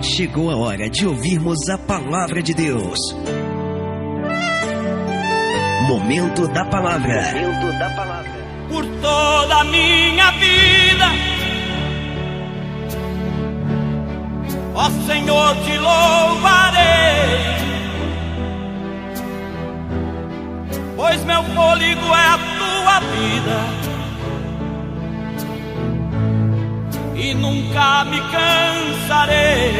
Chegou a hora de ouvirmos a palavra de Deus. Momento da palavra. Por toda a minha vida, ó Senhor, te louvarei, pois meu fôlego é a tua vida e nunca me cansarei.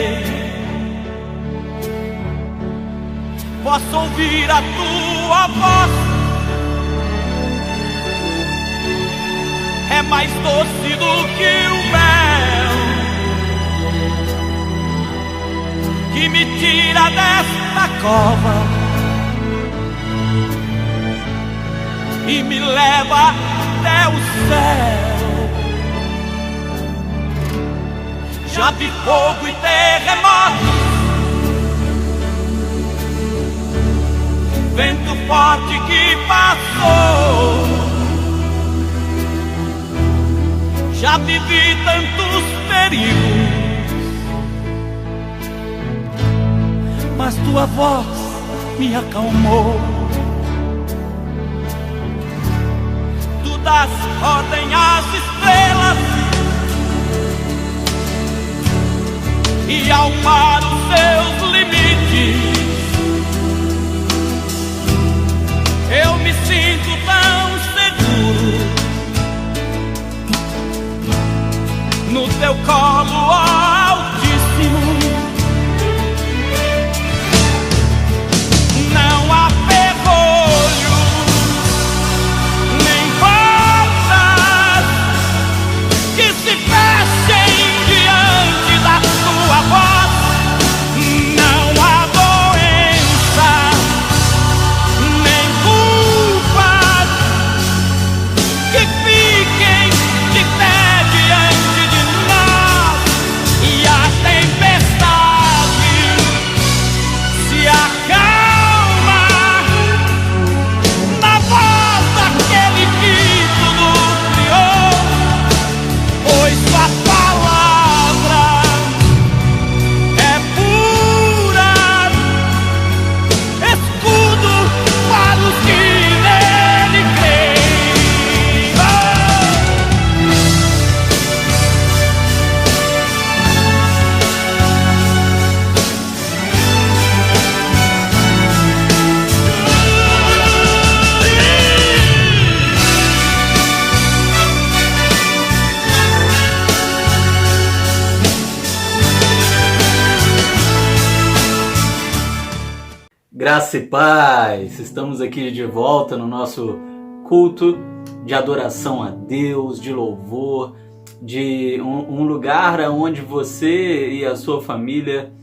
Posso ouvir a tua voz, é mais doce do que o mel, que me tira desta cova e me leva até o céu. Já vi fogo e terremoto, vento forte que passou. Já vivi tantos perigos, mas tua voz me acalmou. Tu dás ordem às estrelas e ao mar os seus limites. Eu me sinto tão seguro no teu colo, ó Altíssimo. Não há ferrolho, nem portas que se fechem diante da tua voz. Não há doença, nem culpas que fiquem de pé diante de nós. E a tempestade se acalma na voz daquele que tudo criou, pois sua palavra é pura, escudo para os que nele creem. Graça e paz! Estamos aqui de volta no nosso culto de adoração a Deus, de louvor, de um lugar onde você e a sua família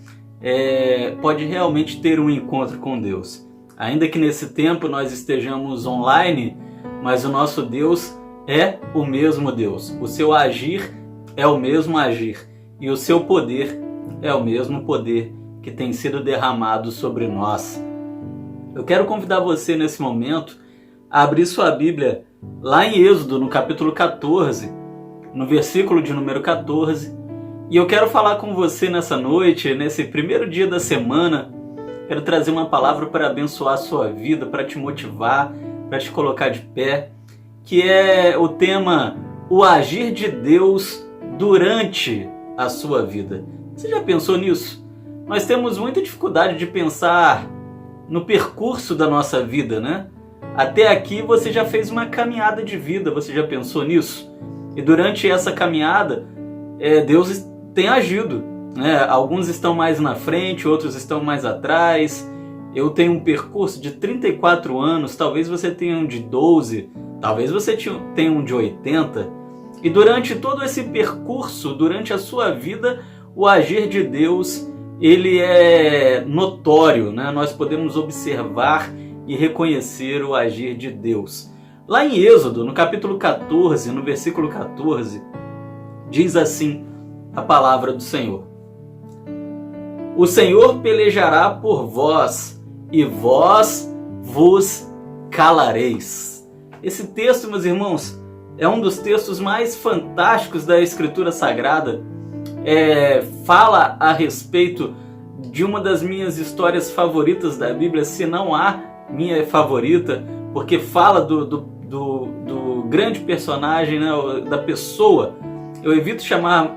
pode realmente ter um encontro com Deus. Ainda que nesse tempo nós estejamos online, mas o nosso Deus é o mesmo Deus. O seu agir é o mesmo agir e o seu poder é o mesmo poder que tem sido derramado sobre nós. Eu quero convidar você nesse momento a abrir sua Bíblia lá em Êxodo, no capítulo 14, no versículo de número 14. E eu quero falar com você nessa noite, nesse primeiro dia da semana. Quero trazer uma palavra para abençoar a sua vida, para te motivar, para te colocar de pé, que é o tema O Agir de Deus durante a sua vida. Você já pensou nisso? Nós temos muita dificuldade de pensar no percurso da nossa vida, né? Até aqui você já fez uma caminhada de vida, você já pensou nisso? E durante essa caminhada, Deus tem agido, né? Alguns estão mais na frente, outros estão mais atrás. Eu tenho um percurso de 34 anos, talvez você tenha um de 12, talvez você tenha um de 80. E durante todo esse percurso, durante a sua vida, o agir de Deus, ele é notório, né? Nós podemos observar e reconhecer o agir de Deus. Lá em Êxodo, no capítulo 14, no versículo 14, diz assim a palavra do Senhor: O Senhor pelejará por vós, e vós vos calareis. Esse texto, meus irmãos, é um dos textos mais fantásticos da Escritura Sagrada, fala a respeito de uma das minhas histórias favoritas da Bíblia, se não a minha favorita, porque fala do grande personagem, né, da pessoa. Eu evito chamar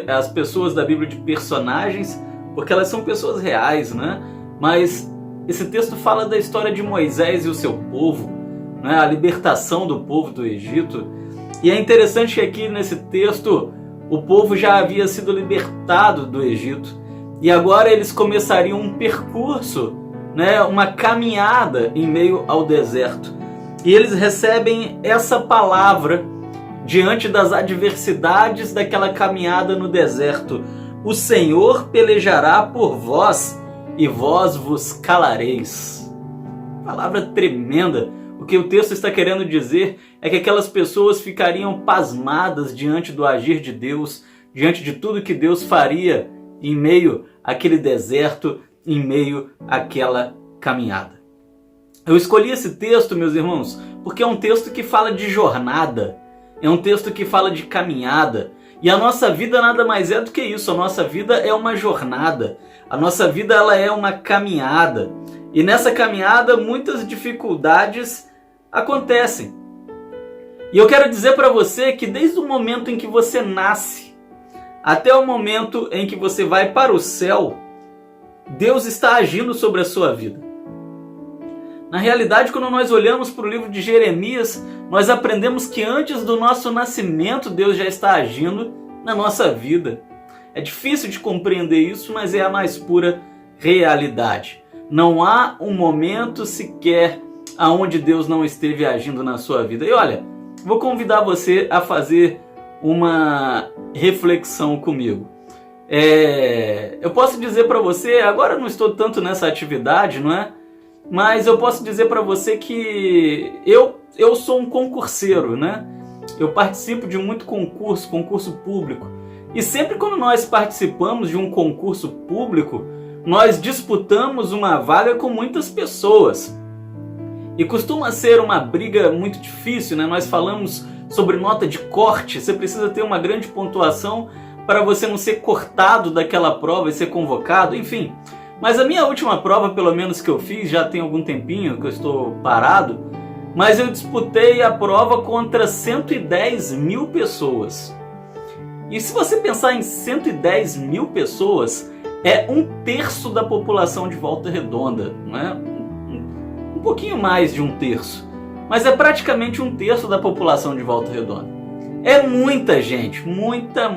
as pessoas da Bíblia de personagens, porque elas são pessoas reais, né? Mas esse texto fala da história de Moisés e o seu povo, né? A libertação do povo do Egito. E é interessante que aqui nesse texto o povo já havia sido libertado do Egito e agora eles começariam um percurso, né? Uma caminhada em meio ao deserto. E eles recebem essa palavra diante das adversidades daquela caminhada no deserto: o Senhor pelejará por vós e vós vos calareis. Palavra tremenda. O que o texto está querendo dizer é que aquelas pessoas ficariam pasmadas diante do agir de Deus, diante de tudo que Deus faria em meio àquele deserto, em meio àquela caminhada. Eu escolhi esse texto, meus irmãos, porque é um texto que fala de jornada, é um texto que fala de caminhada. E a nossa vida nada mais é do que isso. A nossa vida é uma jornada. A nossa vida ela é uma caminhada. E nessa caminhada muitas dificuldades acontecem. E eu quero dizer para você que desde o momento em que você nasce até o momento em que você vai para o céu, Deus está agindo sobre a sua vida. Na realidade, quando nós olhamos para o livro de Jeremias, nós aprendemos que antes do nosso nascimento, Deus já está agindo na nossa vida. É difícil de compreender isso, mas é a mais pura realidade. Não há um momento sequer aonde Deus não esteve agindo na sua vida. E olha, vou convidar você a fazer uma reflexão comigo. Eu posso dizer para você, agora eu não estou tanto nessa atividade, não é? Mas eu posso dizer para você que eu sou um concurseiro, né? Eu participo de muito concurso público. E sempre quando nós participamos de um concurso público, nós disputamos uma vaga com muitas pessoas. E costuma ser uma briga muito difícil, né? Nós falamos sobre nota de corte. Você precisa ter uma grande pontuação para você não ser cortado daquela prova e ser convocado, enfim. Mas a minha última prova, pelo menos que eu fiz, já tem algum tempinho que eu estou parado, mas eu disputei a prova contra 110 mil pessoas. E se você pensar em 110 mil pessoas, é 1/3 da população de Volta Redonda, né? Um pouquinho mais de 1/3, mas é praticamente 1/3 da população de Volta Redonda. É muita gente, muita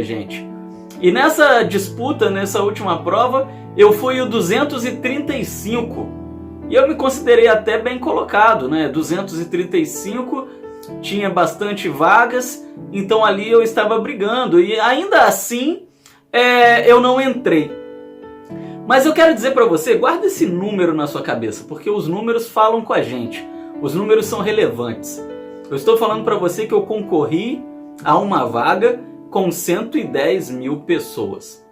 gente. E nessa disputa, nessa última prova, eu fui o 235. E eu me considerei até bem colocado, né? 235, tinha bastante vagas, então ali eu estava brigando. E ainda assim, eu não entrei. Mas eu quero dizer para você, guarda esse número na sua cabeça, porque os números falam com a gente. Os números são relevantes. Eu estou falando para você que eu concorri a uma vaga com 110 mil pessoas.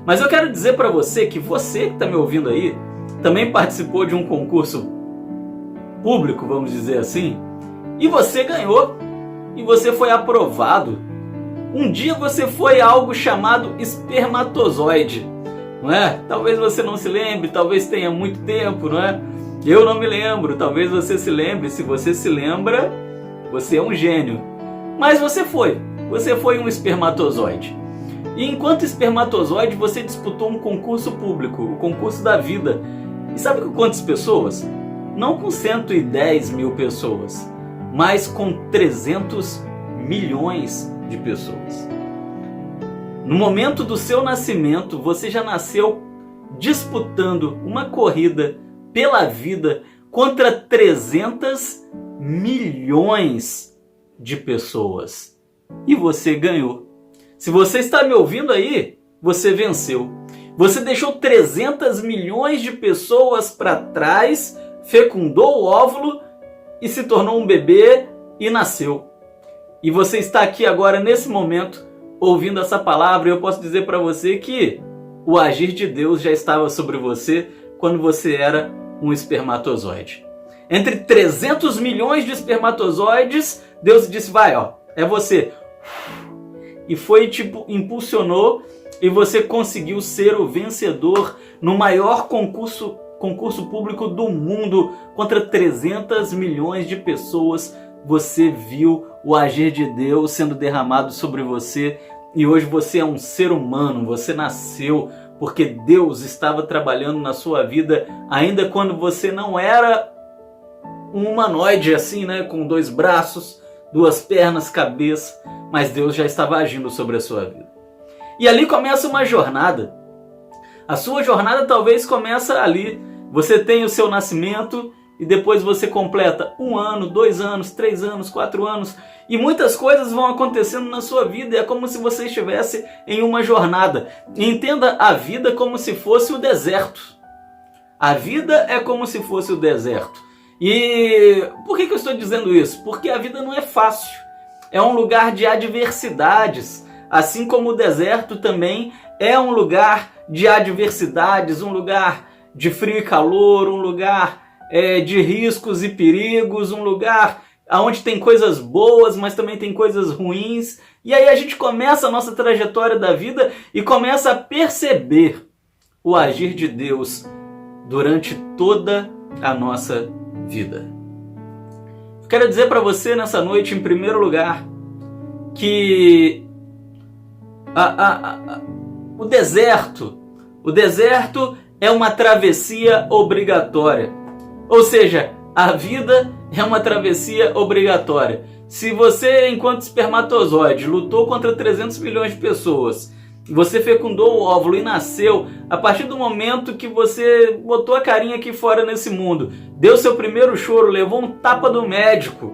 Mas eu quero dizer para você que você que está me ouvindo aí também participou de um concurso público, vamos dizer assim, e você ganhou, e você foi aprovado. Um dia você foi algo chamado espermatozoide, não é? Talvez você não se lembre, talvez tenha muito tempo, não é? Eu não me lembro, talvez você se lembre. Se você se lembra, você é um gênio. Mas você foi um espermatozoide. E enquanto espermatozoide, você disputou um concurso público, o concurso da vida. E sabe com quantas pessoas? Não com 110 mil pessoas, mas com 300 milhões de pessoas. No momento do seu nascimento, você já nasceu disputando uma corrida pela vida contra 300 milhões de pessoas. E você ganhou. Se você está me ouvindo aí, você venceu. Você deixou 300 milhões de pessoas para trás, fecundou o óvulo e se tornou um bebê e nasceu. E você está aqui agora, nesse momento, ouvindo essa palavra, e eu posso dizer para você que o agir de Deus já estava sobre você quando você era um espermatozoide. Entre 300 milhões de espermatozoides, Deus disse, vai, ó, é você. e foi impulsionou e você conseguiu ser o vencedor no maior concurso público do mundo contra 300 milhões de pessoas. Você viu o agir de Deus sendo derramado sobre você e hoje você é um ser humano, você nasceu porque Deus estava trabalhando na sua vida ainda quando você não era um humanoide assim, né, com 2 braços, 2 pernas, cabeça, mas Deus já estava agindo sobre a sua vida. E ali começa uma jornada. A sua jornada talvez começa ali. Você tem o seu nascimento e depois você completa 1 ano, 2 anos, 3 anos, 4 anos e muitas coisas vão acontecendo na sua vida. É como se você estivesse em uma jornada. E entenda a vida como se fosse o deserto. A vida é como se fosse o deserto. E por que eu estou dizendo isso? Porque a vida não é fácil. É um lugar de adversidades. Assim como o deserto também é um lugar de adversidades, um lugar de frio e calor, um lugar de riscos e perigos, um lugar onde tem coisas boas, mas também tem coisas ruins. E aí a gente começa a nossa trajetória da vida e começa a perceber o agir de Deus durante toda a nossa vida. Eu quero dizer para você nessa noite, em primeiro lugar, que o deserto é uma travessia obrigatória. Ou seja, a vida é uma travessia obrigatória. Se você, enquanto espermatozoide, lutou contra 300 milhões de pessoas, você fecundou o óvulo e nasceu, a partir do momento que você botou a carinha aqui fora nesse mundo, deu seu primeiro choro, levou um tapa do médico,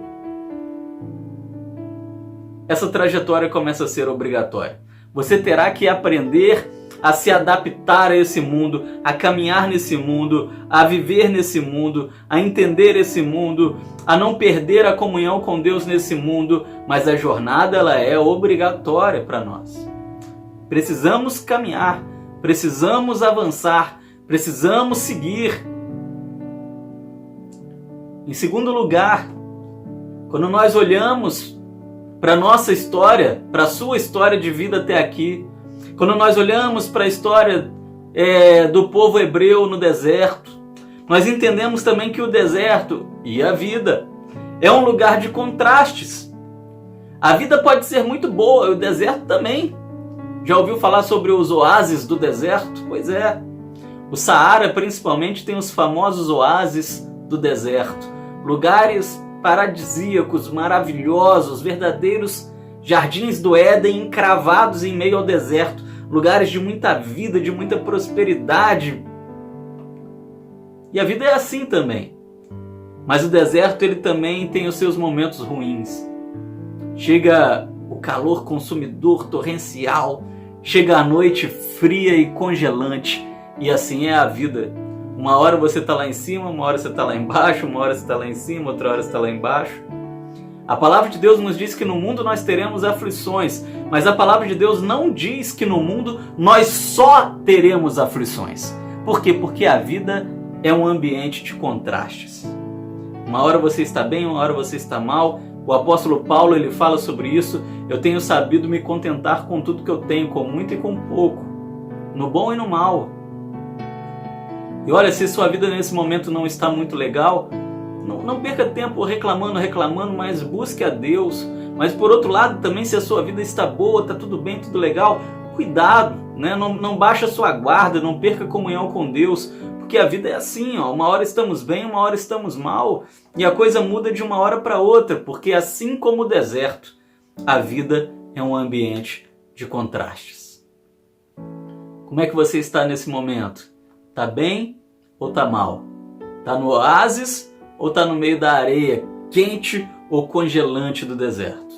essa trajetória começa a ser obrigatória. Você terá que aprender a se adaptar a esse mundo, a caminhar nesse mundo, a viver nesse mundo, a entender esse mundo, a não perder a comunhão com Deus nesse mundo, mas a jornada ela é obrigatória para nós. Precisamos caminhar, precisamos avançar, precisamos seguir. Em segundo lugar, quando nós olhamos para a nossa história, para a sua história de vida até aqui, quando nós olhamos para a história do povo hebreu no deserto, nós entendemos também que o deserto e a vida é um lugar de contrastes. A vida pode ser muito boa, e o deserto também. Já ouviu falar sobre os oásis do deserto? Pois é. O Saara, principalmente, tem os famosos oásis do deserto. Lugares paradisíacos, maravilhosos, verdadeiros jardins do Éden encravados em meio ao deserto. Lugares de muita vida, de muita prosperidade. E a vida é assim também. Mas o deserto ele também tem os seus momentos ruins. Chega o calor consumidor torrencial, chega a noite fria e congelante, e assim é a vida. Uma hora você está lá em cima, uma hora você está lá embaixo, uma hora você está lá em cima, outra hora você está lá embaixo. A palavra de Deus nos diz que no mundo nós teremos aflições, mas a palavra de Deus não diz que no mundo nós só teremos aflições. Por quê? Porque a vida é um ambiente de contrastes. Uma hora você está bem, uma hora você está mal. O apóstolo Paulo ele fala sobre isso. Eu tenho sabido me contentar com tudo que eu tenho, com muito e com pouco, no bom e no mal. E olha, se sua vida nesse momento não está muito legal, não perca tempo reclamando, mas busque a Deus. Mas por outro lado também, se a sua vida está boa, está tudo bem, tudo legal, cuidado, né? Não baixe a sua guarda, não perca a comunhão com Deus, porque a vida é assim, ó, uma hora estamos bem, uma hora estamos mal, e a coisa muda de uma hora para outra, porque assim como o deserto, a vida é um ambiente de contrastes. Como é que você está nesse momento? Tá bem ou tá mal? Tá no oásis ou tá no meio da areia quente ou congelante do deserto?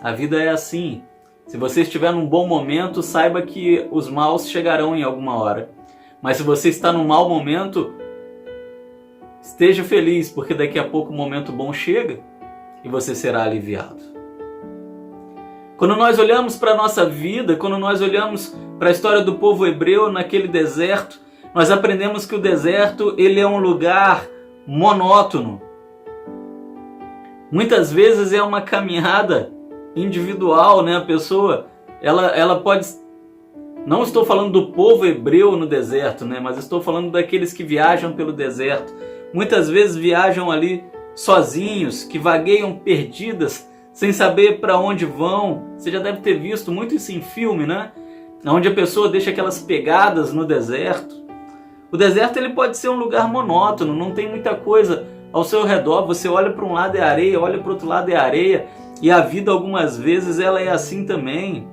A vida é assim. Se você estiver num bom momento, saiba que os maus chegarão em alguma hora. Mas se você está num mau momento, esteja feliz, porque daqui a pouco o momento bom chega e você será aliviado. Quando nós olhamos para a nossa vida, quando nós olhamos para a história do povo hebreu naquele deserto, nós aprendemos que o deserto ele é um lugar monótono. Muitas vezes é uma caminhada individual, né? A pessoa, ela pode... Não estou falando do povo hebreu no deserto, né? Mas estou falando daqueles que viajam pelo deserto. Muitas vezes viajam ali sozinhos, que vagueiam perdidas, sem saber para onde vão. Você já deve ter visto muito isso em filme, né? Onde a pessoa deixa aquelas pegadas no deserto. O deserto ele pode ser um lugar monótono, não tem muita coisa ao seu redor. Você olha para um lado é areia, olha para o outro lado é areia. E a vida algumas vezes ela é assim também.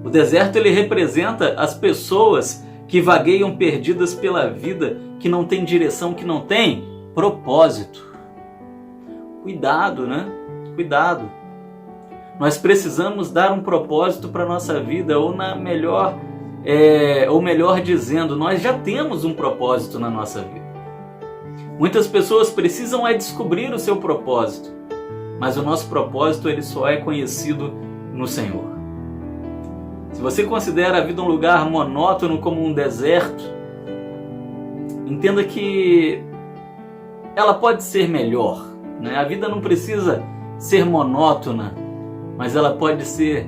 O deserto ele representa as pessoas que vagueiam perdidas pela vida, que não tem direção, que não tem propósito. Cuidado, né? Cuidado. Nós precisamos dar um propósito para a nossa vida, ou melhor dizendo, nós já temos um propósito na nossa vida. Muitas pessoas precisam descobrir o seu propósito, mas o nosso propósito ele só é conhecido no Senhor. Se você considera a vida um lugar monótono como um deserto, entenda que ela pode ser melhor, né? A vida não precisa ser monótona, mas ela pode ser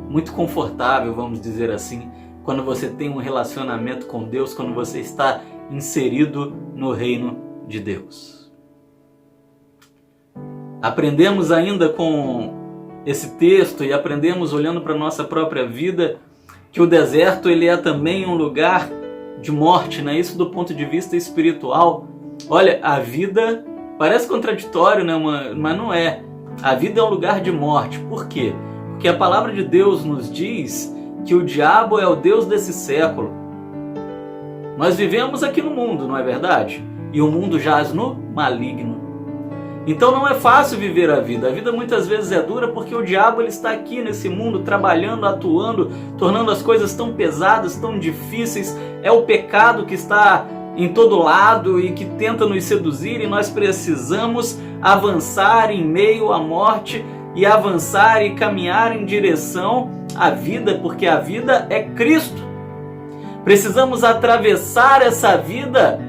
muito confortável, vamos dizer assim, quando você tem um relacionamento com Deus, quando você está inserido no reino de Deus. Aprendemos ainda com esse texto e aprendemos olhando para a nossa própria vida que o deserto ele é também um lugar de morte, né? Isso do ponto de vista espiritual. Olha, a vida parece contraditório, né? Mas não é. A vida é um lugar de morte. Por quê? Porque a palavra de Deus nos diz que o diabo é o Deus desse século. Nós vivemos aqui no mundo, não é verdade? E o mundo jaz no maligno. Então não é fácil viver a vida. A vida muitas vezes é dura porque o diabo ele está aqui nesse mundo trabalhando, atuando, tornando as coisas tão pesadas, tão difíceis. É o pecado que está em todo lado e que tenta nos seduzir, e nós precisamos avançar em meio à morte e avançar e caminhar em direção à vida, porque a vida é Cristo. Precisamos atravessar essa vida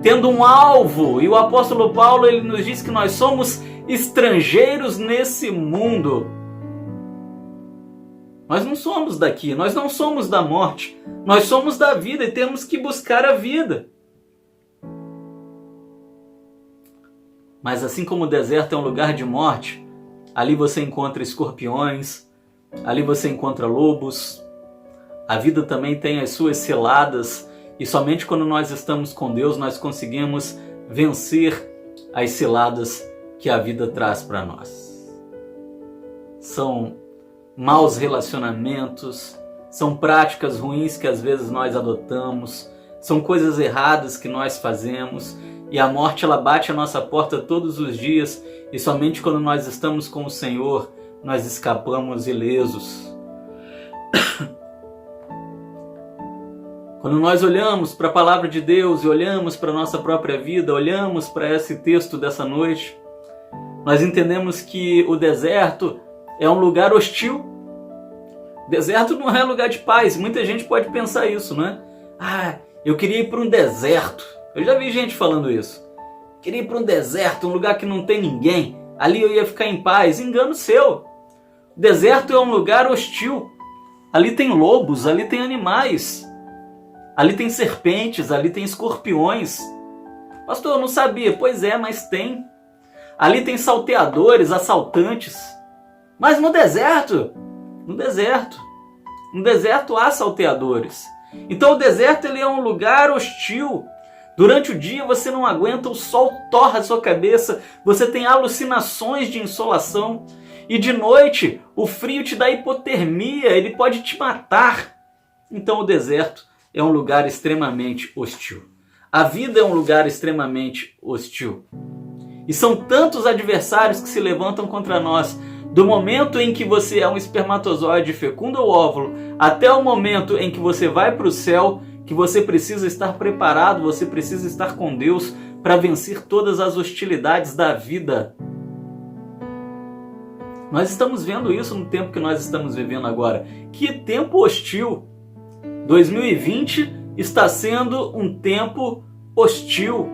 tendo um alvo, e o apóstolo Paulo ele nos diz que nós somos estrangeiros nesse mundo. Nós não somos daqui, nós não somos da morte, nós somos da vida e temos que buscar a vida. Mas assim como o deserto é um lugar de morte, ali você encontra escorpiões, ali você encontra lobos. A vida também tem as suas ciladas, e somente quando nós estamos com Deus nós conseguimos vencer as ciladas que a vida traz para nós. São maus relacionamentos, são práticas ruins que às vezes nós adotamos, são coisas erradas que nós fazemos, e a morte ela bate a nossa porta todos os dias, e somente quando nós estamos com o Senhor nós escapamos ilesos. Quando nós olhamos para a palavra de Deus e olhamos para a nossa própria vida, olhamos para esse texto dessa noite, nós entendemos que o deserto é um lugar hostil. Deserto não é lugar de paz. Muita gente pode pensar isso, né? Eu queria ir para um deserto. Eu já vi gente falando isso. Queria ir para um deserto, um lugar que não tem ninguém. Ali eu ia ficar em paz. Engano seu. Deserto é um lugar hostil. Ali tem lobos, ali tem animais. Ali tem serpentes, ali tem escorpiões. Pastor, eu não sabia. Pois é, mas tem. Ali tem salteadores, assaltantes. Mas no deserto há salteadores. Então o deserto ele é um lugar hostil. Durante o dia você não aguenta, o sol torra a sua cabeça, você tem alucinações de insolação. E de noite o frio te dá hipotermia, ele pode te matar. Então o deserto é um lugar extremamente hostil. A vida é um lugar extremamente hostil. E são tantos adversários que se levantam contra nós. Do momento em que você é um espermatozoide fecunda o óvulo, até o momento em que você vai para o céu, que você precisa estar preparado, você precisa estar com Deus para vencer todas as hostilidades da vida. Nós estamos vendo isso no tempo que nós estamos vivendo agora. Que tempo hostil! 2020 está sendo um tempo hostil.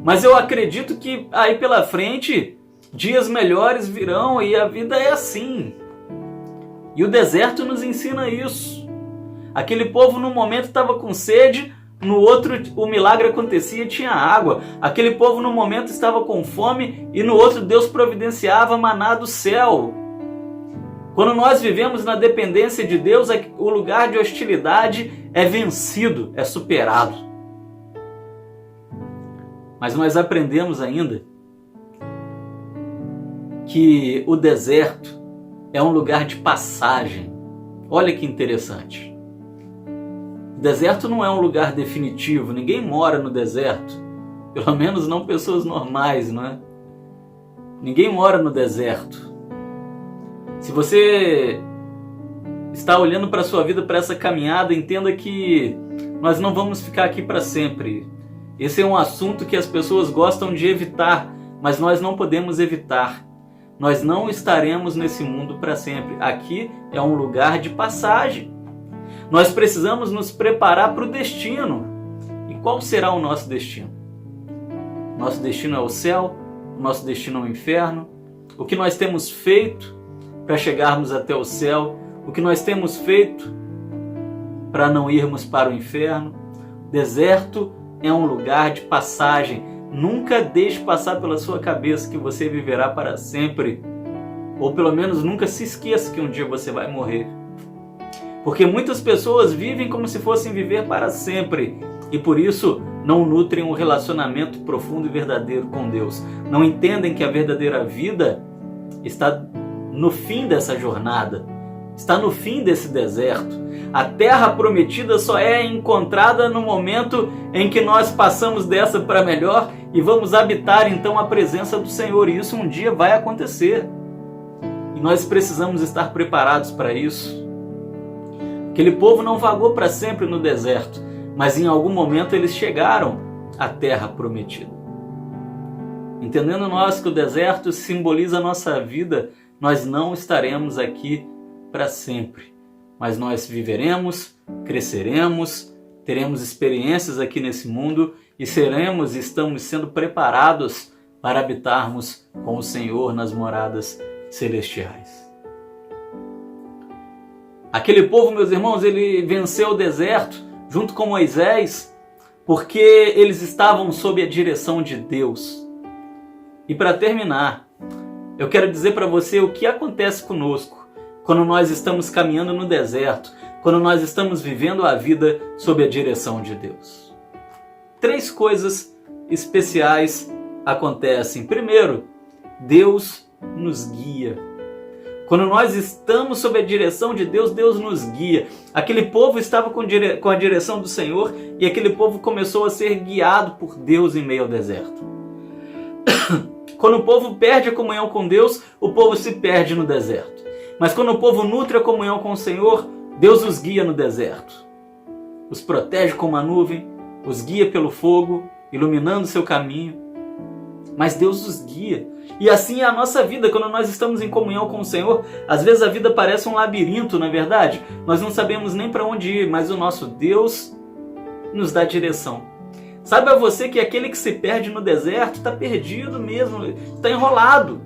Mas eu acredito que aí pela frente Dias melhores virão e a vida é assim. E o deserto nos ensina isso. Aquele povo no momento estava com sede, no outro o milagre acontecia e tinha água. Aquele povo no momento estava com fome e no outro Deus providenciava maná do céu. Quando nós vivemos na dependência de Deus, o lugar de hostilidade é vencido, é superado. Mas nós aprendemos ainda que o deserto é um lugar de passagem. Olha que interessante. O deserto não é um lugar definitivo, ninguém mora no deserto. Pelo menos não pessoas normais, não é? Ninguém mora no deserto. Se você está olhando para a sua vida, para essa caminhada, entenda que nós não vamos ficar aqui para sempre. Esse é um assunto que as pessoas gostam de evitar, mas nós não podemos evitar. Nós não estaremos nesse mundo para sempre. Aqui é um lugar de passagem. Nós precisamos nos preparar para o destino. E qual será o nosso destino? Nosso destino é o céu, o nosso destino é o inferno. O que nós temos feito para chegarmos até o céu? O que nós temos feito para não irmos para o inferno? Deserto é um lugar de passagem. Nunca deixe passar pela sua cabeça que você viverá para sempre. Ou pelo menos nunca se esqueça que um dia você vai morrer. Porque muitas pessoas vivem como se fossem viver para sempre. E por isso não nutrem um relacionamento profundo e verdadeiro com Deus. Não entendem que a verdadeira vida está no fim dessa jornada. Está no fim desse deserto. A terra prometida só é encontrada no momento em que nós passamos dessa para melhor e vamos habitar então a presença do Senhor. E isso um dia vai acontecer. E nós precisamos estar preparados para isso. Aquele povo não vagou para sempre no deserto, mas em algum momento eles chegaram à terra prometida. Entendendo nós que o deserto simboliza a nossa vida, nós não estaremos aqui para sempre. Mas nós viveremos, cresceremos, teremos experiências aqui nesse mundo e seremos e estamos sendo preparados para habitarmos com o Senhor nas moradas celestiais. Aquele povo, meus irmãos, ele venceu o deserto junto com Moisés porque eles estavam sob a direção de Deus. E para terminar, eu quero dizer para você o que acontece conosco quando nós estamos caminhando no deserto, quando nós estamos vivendo a vida sob a direção de Deus. 3 coisas especiais acontecem. Primeiro, Deus nos guia. Quando nós estamos sob a direção de Deus, Deus nos guia. Aquele povo estava com a direção do Senhor e aquele povo começou a ser guiado por Deus em meio ao deserto. Quando o povo perde a comunhão com Deus, o povo se perde no deserto. Mas quando o povo nutre a comunhão com o Senhor, Deus os guia no deserto. Os protege com uma nuvem, os guia pelo fogo, iluminando seu caminho. Mas Deus os guia. E assim é a nossa vida, quando nós estamos em comunhão com o Senhor. Às vezes a vida parece um labirinto, não é verdade? Nós não sabemos nem para onde ir, mas o nosso Deus nos dá direção. Saiba você que aquele que se perde no deserto está perdido mesmo, está enrolado.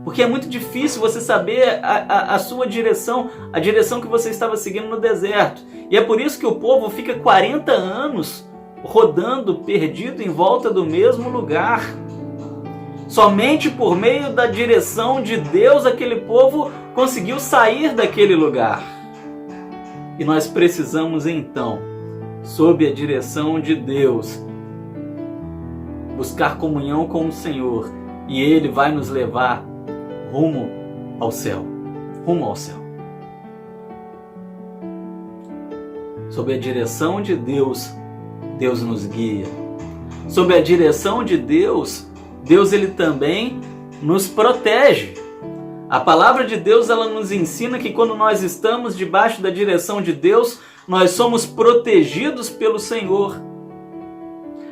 Porque é muito difícil você saber a sua direção, a direção que você estava seguindo no deserto. E é por isso que o povo fica 40 anos rodando, perdido em volta do mesmo lugar. Somente por meio da direção de Deus, aquele povo conseguiu sair daquele lugar. E nós precisamos então, sob a direção de Deus, buscar comunhão com o Senhor. E Ele vai nos levar rumo ao céu. Rumo ao céu. Sob a direção de Deus, Deus nos guia. Sob a direção de Deus, Deus ele também nos protege. A palavra de Deus ela nos ensina que quando nós estamos debaixo da direção de Deus, nós somos protegidos pelo Senhor.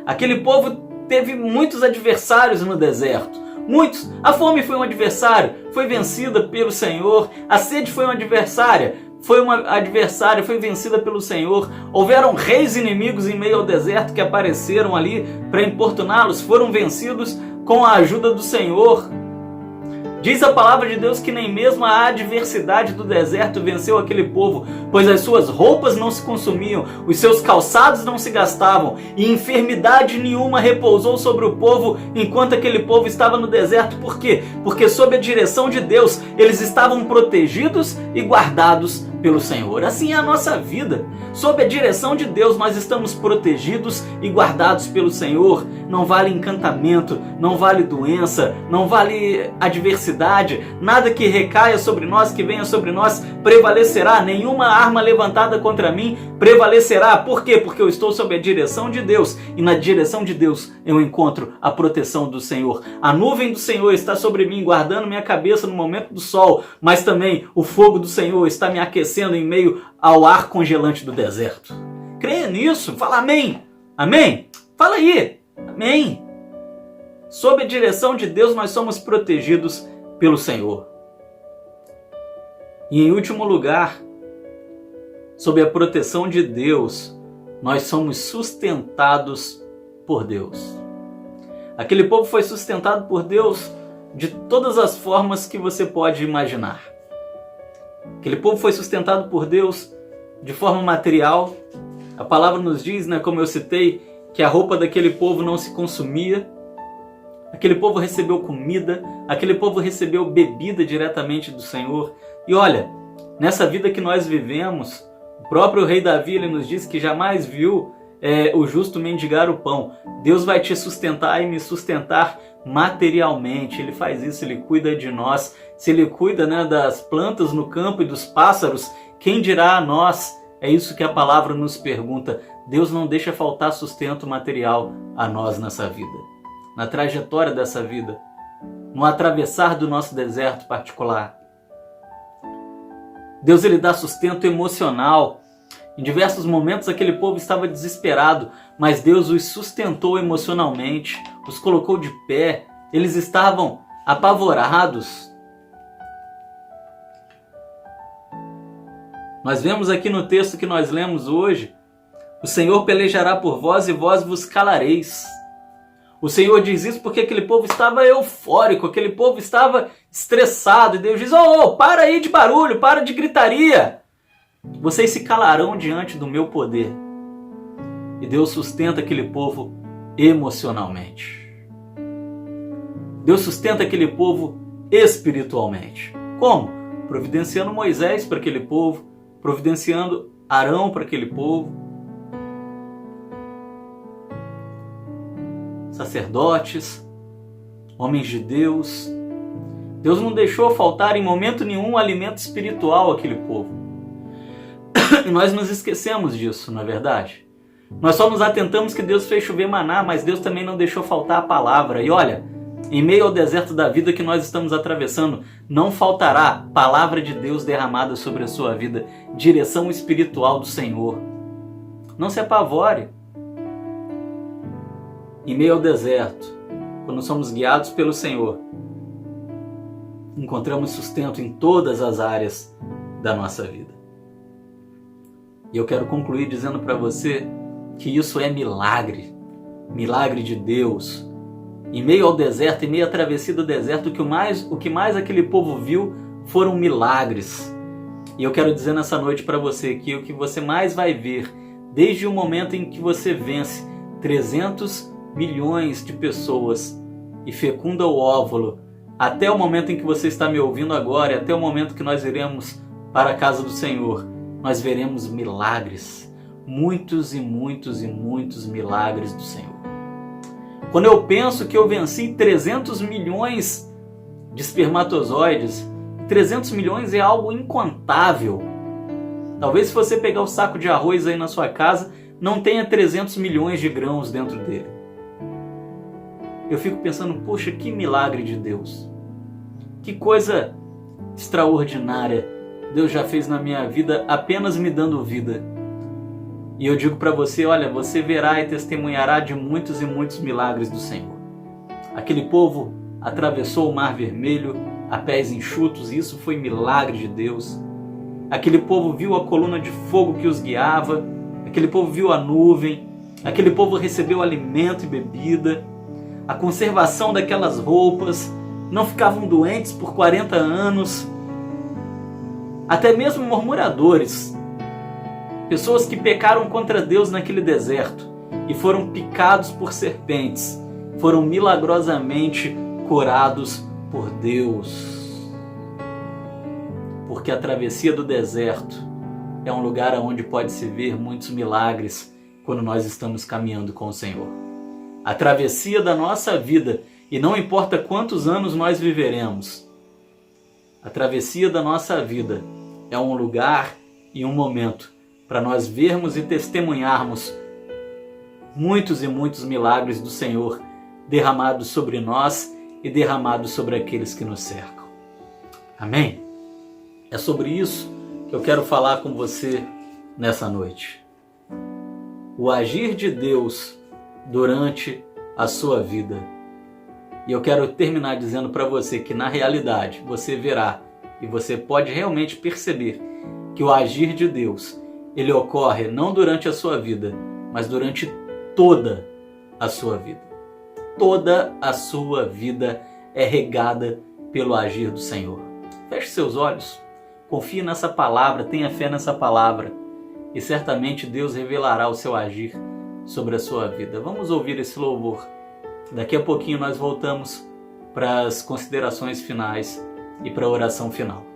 Aquele povo teve muitos adversários no deserto. Muitos. A fome foi um adversário, foi vencida pelo Senhor. A sede foi uma adversária, foi vencida pelo Senhor. Houveram reis inimigos em meio ao deserto que apareceram ali para importuná-los, foram vencidos com a ajuda do Senhor. Diz a palavra de Deus que nem mesmo a adversidade do deserto venceu aquele povo, pois as suas roupas não se consumiam, os seus calçados não se gastavam, e enfermidade nenhuma repousou sobre o povo enquanto aquele povo estava no deserto. Por quê? Porque sob a direção de Deus, eles estavam protegidos e guardados pelo Senhor. Assim é a nossa vida. Sob a direção de Deus, nós estamos protegidos e guardados pelo Senhor. Não vale encantamento, não vale doença, não vale adversidade, nada que recaia sobre nós, que venha sobre nós, prevalecerá. Nenhuma arma levantada contra mim prevalecerá. Por quê? Porque eu estou sob a direção de Deus, e na direção de Deus eu encontro a proteção do Senhor. A nuvem do Senhor está sobre mim, guardando minha cabeça no momento do sol, mas também o fogo do Senhor está me aquecendo em meio ao ar congelante do deserto. Creia nisso, fala amém. Amém? Fala aí. Amém. Sob a direção de Deus nós somos protegidos pelo Senhor. E em último lugar, sob a proteção de Deus, nós somos sustentados por Deus. Aquele povo foi sustentado por Deus de todas as formas que você pode imaginar. Aquele povo foi sustentado por Deus de forma material. A palavra nos diz, como eu citei, que a roupa daquele povo não se consumia. Aquele povo recebeu comida, aquele povo recebeu bebida diretamente do Senhor. E olha, nessa vida que nós vivemos, o próprio rei Davi ele nos diz que jamais viu o justo mendigar o pão. Deus vai te sustentar e me sustentar materialmente. Ele faz isso, Ele cuida de nós. Se Ele cuida das plantas no campo e dos pássaros, quem dirá a nós? É isso que a palavra nos pergunta. Deus não deixa faltar sustento material a nós nessa vida, na trajetória dessa vida, no atravessar do nosso deserto particular. Deus ele dá sustento emocional. Em diversos momentos aquele povo estava desesperado, mas Deus os sustentou emocionalmente, os colocou de pé. Eles estavam apavorados. Nós vemos aqui no texto que nós lemos hoje, o Senhor pelejará por vós e vós vos calareis. O Senhor diz isso porque aquele povo estava eufórico, aquele povo estava estressado. E Deus diz, para aí de barulho, para de gritaria. Vocês se calarão diante do meu poder. E Deus sustenta aquele povo emocionalmente. Deus sustenta aquele povo espiritualmente. Como? Providenciando Moisés para aquele povo, providenciando Arão para aquele povo, sacerdotes, homens de Deus. Deus não deixou faltar em momento nenhum alimento espiritual àquele povo. E nós nos esquecemos disso, não é verdade? Nós só nos atentamos que Deus fez chover maná, mas Deus também não deixou faltar a palavra. E olha, em meio ao deserto da vida que nós estamos atravessando, não faltará palavra de Deus derramada sobre a sua vida, direção espiritual do Senhor. Não se apavore. Em meio ao deserto, quando somos guiados pelo Senhor, encontramos sustento em todas as áreas da nossa vida. E eu quero concluir dizendo para você que isso é milagre, milagre de Deus. Em meio ao deserto, em meio à travessia do deserto, o que mais aquele povo viu foram milagres. E eu quero dizer nessa noite para você que o que você mais vai ver, desde o momento em que você vence 300 milhões de pessoas e fecunda o óvulo, até o momento em que você está me ouvindo agora, e até o momento que nós iremos para a casa do Senhor, nós veremos milagres, muitos e muitos e muitos milagres do Senhor. Quando eu penso que eu venci 300 milhões de espermatozoides, 300 milhões é algo incontável. Talvez se você pegar o saco de arroz aí na sua casa, não tenha 300 milhões de grãos dentro dele. Eu fico pensando, poxa, que milagre de Deus. Que coisa extraordinária Deus já fez na minha vida, apenas me dando vida. E eu digo para você, olha, você verá e testemunhará de muitos e muitos milagres do Senhor. Aquele povo atravessou o Mar Vermelho a pés enxutos, e isso foi milagre de Deus. Aquele povo viu a coluna de fogo que os guiava, aquele povo viu a nuvem, aquele povo recebeu alimento e bebida, a conservação daquelas roupas, não ficavam doentes por 40 anos. Até mesmo murmuradores, pessoas que pecaram contra Deus naquele deserto e foram picados por serpentes, foram milagrosamente curados por Deus. Porque a travessia do deserto é um lugar onde pode-se ver muitos milagres quando nós estamos caminhando com o Senhor. A travessia da nossa vida, e não importa quantos anos nós viveremos, a travessia da nossa vida é um lugar e um momento para nós vermos e testemunharmos muitos e muitos milagres do Senhor derramados sobre nós e derramados sobre aqueles que nos cercam. Amém? É sobre isso que eu quero falar com você nessa noite. O agir de Deus durante a sua vida. E eu quero terminar dizendo para você que na realidade você verá e você pode realmente perceber que o agir de Deus, ele ocorre não durante a sua vida, mas durante toda a sua vida. Toda a sua vida é regada pelo agir do Senhor. Feche seus olhos, confie nessa palavra, tenha fé nessa palavra e certamente Deus revelará o seu agir sobre a sua vida. Vamos ouvir esse louvor. Daqui a pouquinho nós voltamos para as considerações finais e para a oração final.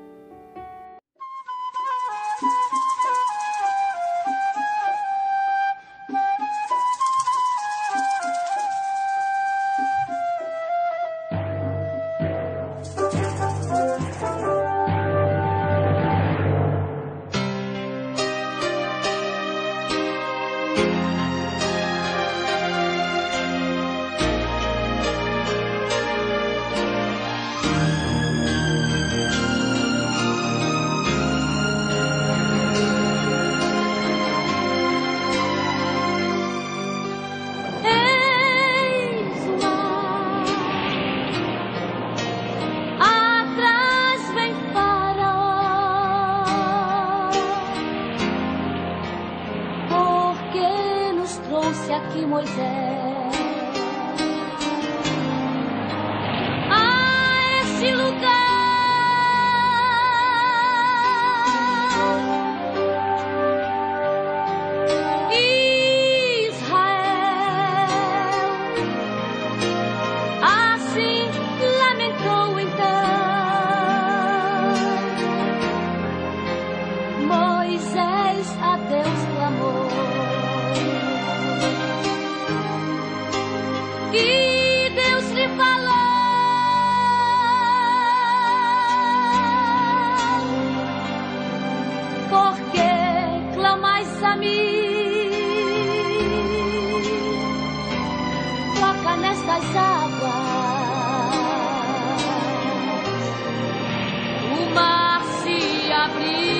Aqui Moisés a este lugar, Israel assim lamentou então. Moisés a Deus clamou e Deus lhe falou: por que clamais a mim? Toca nestas águas, o mar se abriu.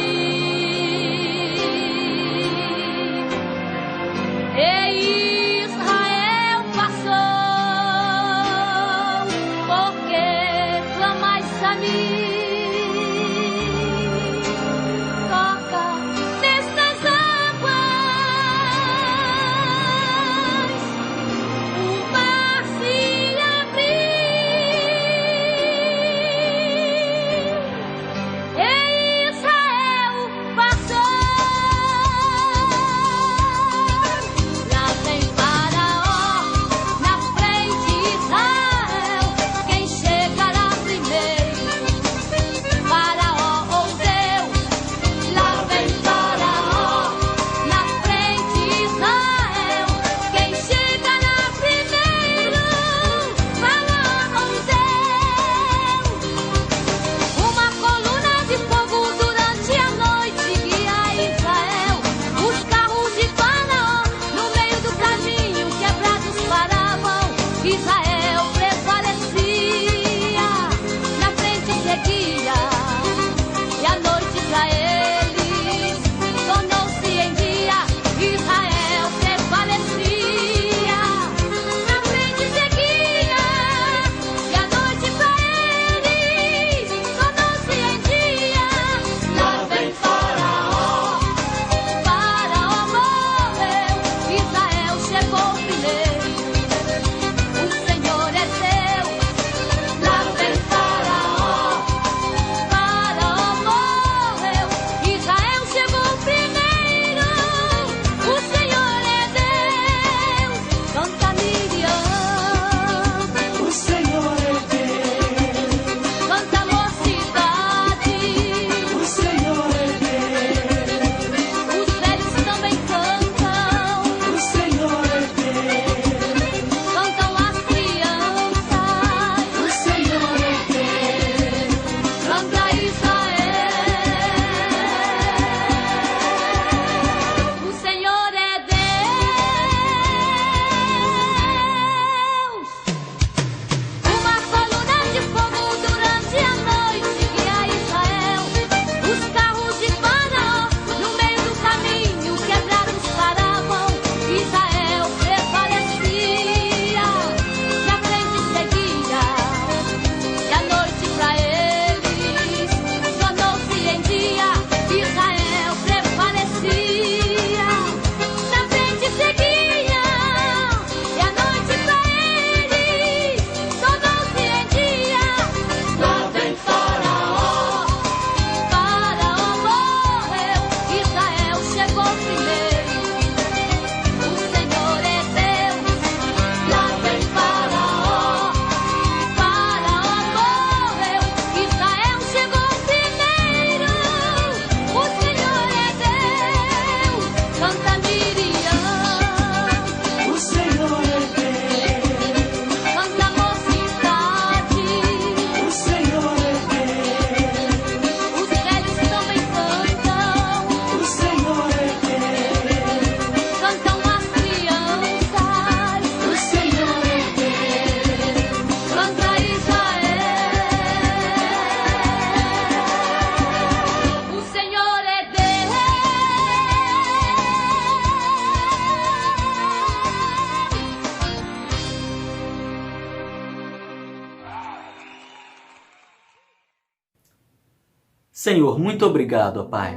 Senhor, muito obrigado, ó Pai.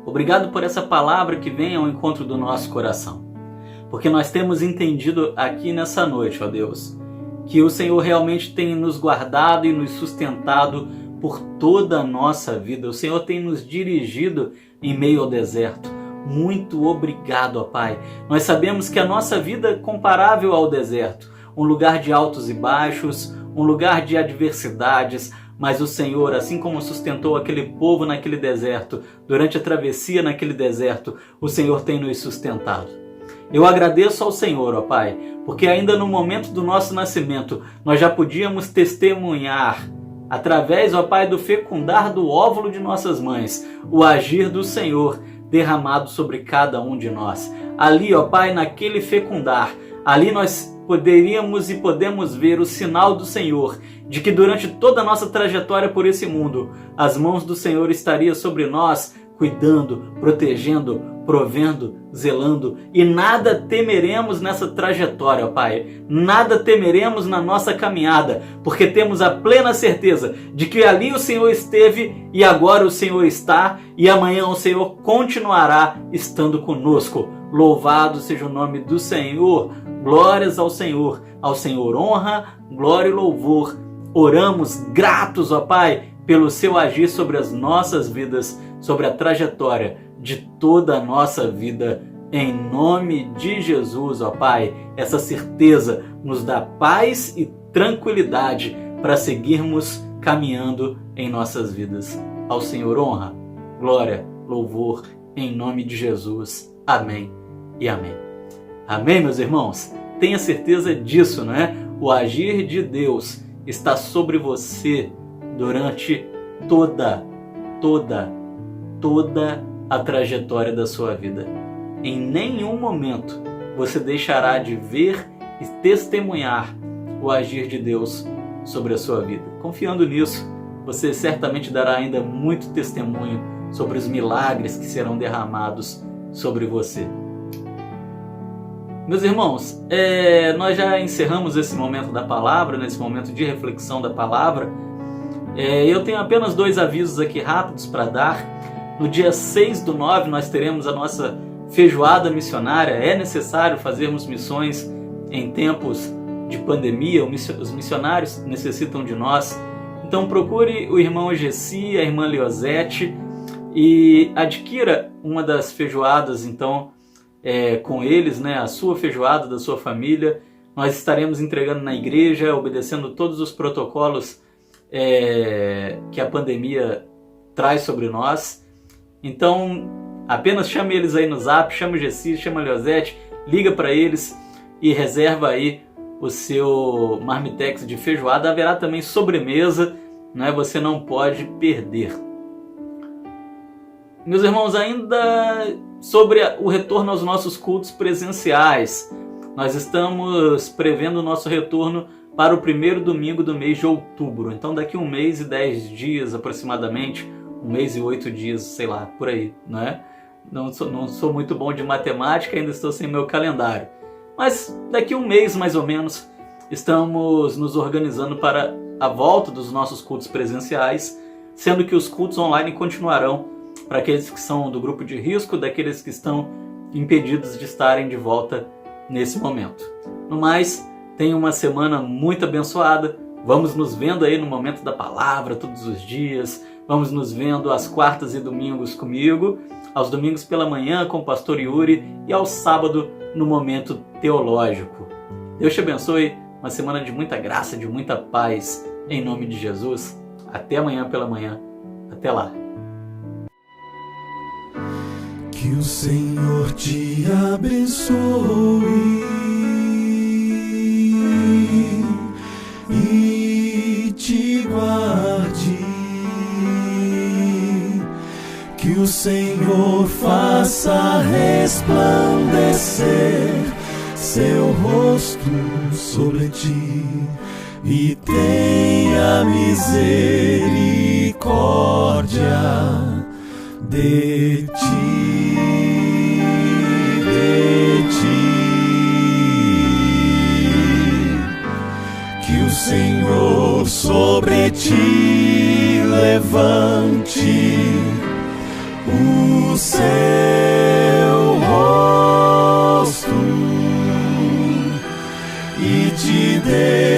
Obrigado por essa palavra que vem ao encontro do nosso coração. Porque nós temos entendido aqui nessa noite, ó Deus, que o Senhor realmente tem nos guardado e nos sustentado por toda a nossa vida. O Senhor tem nos dirigido em meio ao deserto. Muito obrigado, ó Pai. Nós sabemos que a nossa vida é comparável ao deserto, um lugar de altos e baixos, um lugar de adversidades, mas o Senhor, assim como sustentou aquele povo naquele deserto, durante a travessia naquele deserto, o Senhor tem nos sustentado. Eu agradeço ao Senhor, ó Pai, porque ainda no momento do nosso nascimento, nós já podíamos testemunhar, através, ó Pai, do fecundar do óvulo de nossas mães, o agir do Senhor derramado sobre cada um de nós. Ali, ó Pai, naquele fecundar, ali nós poderíamos e podemos ver o sinal do Senhor, de que durante toda a nossa trajetória por esse mundo, as mãos do Senhor estariam sobre nós, cuidando, protegendo, provendo, zelando, e nada temeremos nessa trajetória, ó Pai. Nada temeremos na nossa caminhada, porque temos a plena certeza de que ali o Senhor esteve e agora o Senhor está e amanhã o Senhor continuará estando conosco. Louvado seja o nome do Senhor. Glórias ao Senhor honra, glória e louvor. Oramos gratos, ó Pai, pelo seu agir sobre as nossas vidas, sobre a trajetória de toda a nossa vida. Em nome de Jesus, ó Pai, essa certeza nos dá paz e tranquilidade para seguirmos caminhando em nossas vidas. Ao Senhor honra, glória, louvor, em nome de Jesus. Amém e amém. Amém, meus irmãos? Tenha certeza disso, não é? O agir de Deus está sobre você durante toda a trajetória da sua vida. Em nenhum momento você deixará de ver e testemunhar o agir de Deus sobre a sua vida. Confiando nisso, você certamente dará ainda muito testemunho sobre os milagres que serão derramados sobre você. Meus irmãos, nós já encerramos esse momento da palavra, nesse momento de reflexão da palavra. Eu tenho apenas 2 avisos aqui rápidos para dar. No dia 6/9 nós teremos a nossa feijoada missionária. É necessário fazermos missões em tempos de pandemia. Os missionários necessitam de nós. Então procure o irmão Gessi, a irmã Leozete e adquira uma das feijoadas, então, com eles, né, a sua feijoada da sua família. Nós estaremos entregando na igreja, obedecendo todos os protocolos que a pandemia traz sobre nós. Então, apenas chame eles aí no zap, chama o Gessi, chama a Leozete, liga para eles e reserva aí o seu marmitex de feijoada. Haverá também sobremesa, né? Você não pode perder. Meus irmãos, ainda sobre o retorno aos nossos cultos presenciais, nós estamos prevendo o nosso retorno para o primeiro domingo do mês de outubro. Então daqui 1 mês e 10 dias aproximadamente, 1 mês e 8 dias, sei lá, por aí, né? Não sou muito bom de matemática, ainda estou sem meu calendário. Mas daqui 1 mês mais ou menos, estamos nos organizando para a volta dos nossos cultos presenciais, sendo que os cultos online continuarão para aqueles que são do grupo de risco, daqueles que estão impedidos de estarem de volta nesse momento. No mais, tenha uma semana muito abençoada. Vamos nos vendo aí no momento da palavra todos os dias. Vamos nos vendo às quartas e domingos comigo, aos domingos pela manhã com o pastor Yuri e ao sábado no momento teológico. Deus te abençoe, uma semana de muita graça, de muita paz, em nome de Jesus. Até amanhã pela manhã. Até lá. Que o Senhor te abençoe e te guarde. Que o Senhor faça resplandecer seu rosto sobre ti e tenha misericórdia de ti. Que o Senhor sobre ti levante o seu rosto e te dê